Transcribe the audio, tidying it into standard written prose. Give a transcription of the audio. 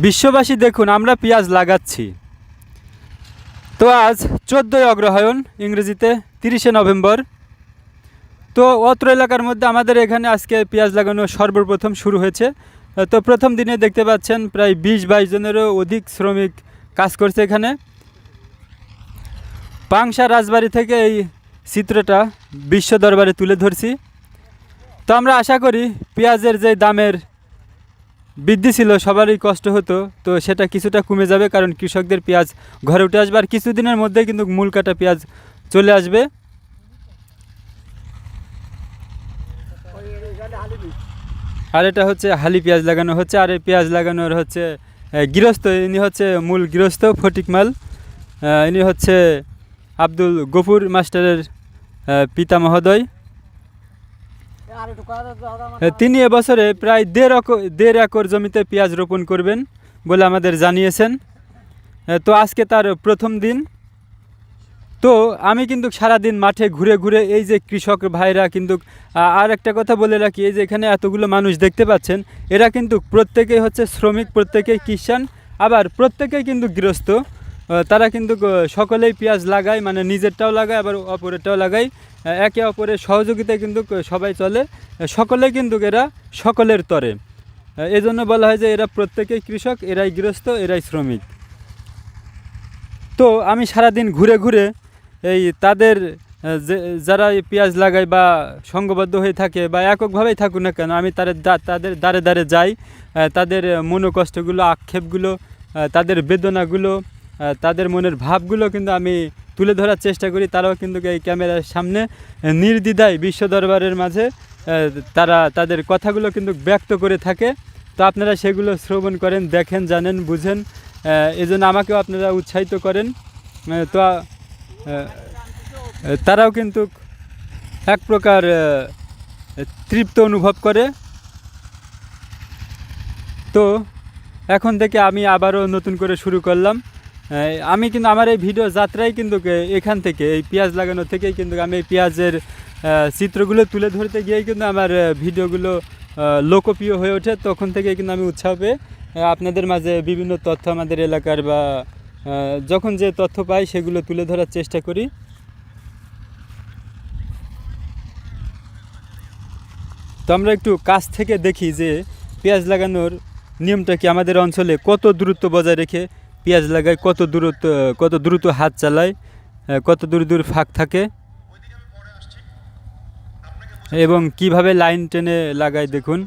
বিশ্ববাসী দেখুন, আমরা পেঁয়াজ লাগাচ্ছি। তো আজ 14ই অগ্রহায়ণ, ইংরেজিতে 30শে নভেম্বর। তো অত্র এলাকার মধ্যে আমাদের এখানে আজকে পেঁয়াজ লাগানো সর্বপ্রথম শুরু হয়েছে। তো প্রথম দিনে দেখতে পাচ্ছেন প্রায় 20-22 জনেরও অধিক শ্রমিক কাজ করছে এখানে। পাংশা রাজবাড়ি থেকে এই চিত্রটা বিশ্ব দরবারে তুলে ধরছি। তো আমরা আশা করি পেঁয়াজের যে দামের বৃদ্ধি ছিল, সবারই কষ্ট হতো, তো সেটা কিছুটা কমে যাবে, কারণ কৃষকদের পেঁয়াজ ঘরে উঠে আসবে। আর কিছুদিনের মধ্যে কিন্তু মূল কাটা পেঁয়াজ চলে আসবে। আর এটা হচ্ছে হালি পেঁয়াজ লাগানো হচ্ছে। আর এই পেঁয়াজ লাগানোর হচ্ছে গৃহস্থ, ইনি হচ্ছে মূল গৃহস্থ ফটিক মাল। ইনি হচ্ছে আব্দুল গফুর মাস্টারের পিতা মহোদয়। তিনি এবছরে প্রায় 1.5 একর জমিতে পেঁয়াজ রোপণ করবেন বলে আমাদের জানিয়েছেন। তো আজকে তার প্রথম দিন। তো আমি কিন্তু সারাদিন মাঠে ঘুরে ঘুরে এই যে কৃষক ভাইরা কিন্তু, আর একটা কথা বলে রাখি, এই যে এখানে এতগুলো মানুষ দেখতে পাচ্ছেন, এরা কিন্তু প্রত্যেকেই হচ্ছে শ্রমিক, প্রত্যেকেই খ্রিস্টান, আবার প্রত্যেকেই কিন্তু গৃহস্থ। তারা কিন্তু সকলেই পেঁয়াজ লাগায়, মানে নিজেরটাও লাগায় আবার অপরেরটাও লাগায়। একে অপরের সহযোগিতায় কিন্তু সবাই চলে। সকলে কিন্তু এরা সকলের তরে। এই জন্য বলা হয় যে এরা প্রত্যেকেই কৃষক, এরাই গৃহস্থ, এরাই শ্রমিক। তো আমি সারাদিন ঘুরে ঘুরে এই তাদের যারা এই পেঁয়াজ লাগায় বা সংঘবদ্ধ হয়ে থাকে বা এককভাবেই থাকুক না কেন, আমি তাদের দ্বারে দ্বারে যাই। তাদের মনোকষ্টগুলো, আক্ষেপগুলো, তাদের বেদনাগুলো, তাদের মনের ভাবগুলো কিন্তু আমি তুলে ধরার চেষ্টা করি। তারাও কিন্তু এই ক্যামেরার সামনে নির্দ্বিধায় বিশ্ব দরবারের মাঝে তারা তাদের কথাগুলো কিন্তু ব্যক্ত করে থাকে। তো আপনারা সেগুলো শ্রবণ করেন, দেখেন, জানেন, বুঝেন। এজন্য আমাকেও আপনারা উৎসাহিত করেন। তো তারাও কিন্তু এক প্রকার তৃপ্ত অনুভব করে। তো এখন থেকে আমি আবারও নতুন করে শুরু করলাম। আমি কিন্তু আমার এই ভিডিও যাত্রাই কিন্তু এখান থেকে, এই পেঁয়াজ লাগানো থেকেই কিন্তু আমি এই পেঁয়াজের চিত্রগুলো তুলে ধরতে গিয়েই কিন্তু আমার ভিডিওগুলো লোকপ্রিয় হয়ে ওঠে। তখন থেকেই কিন্তু আমি উৎসাহ পেয়ে আপনাদের মাঝে বিভিন্ন তথ্য আমাদের এলাকার বা যখন যে তথ্য পাই সেগুলো তুলে ধরার চেষ্টা করি। তো আমরা একটু কাছ থেকে দেখি যে পেঁয়াজ লাগানোর নিয়মটা কি, আমাদের অঞ্চলে কত দূরত্ব বজায় রেখে পেঁয়াজ লাগায়, কত দ্রুত হাত চালায়, কত দূর দূর ফাঁক থাকে এবং কিভাবে লাইন টেনে লাগায় দেখুন।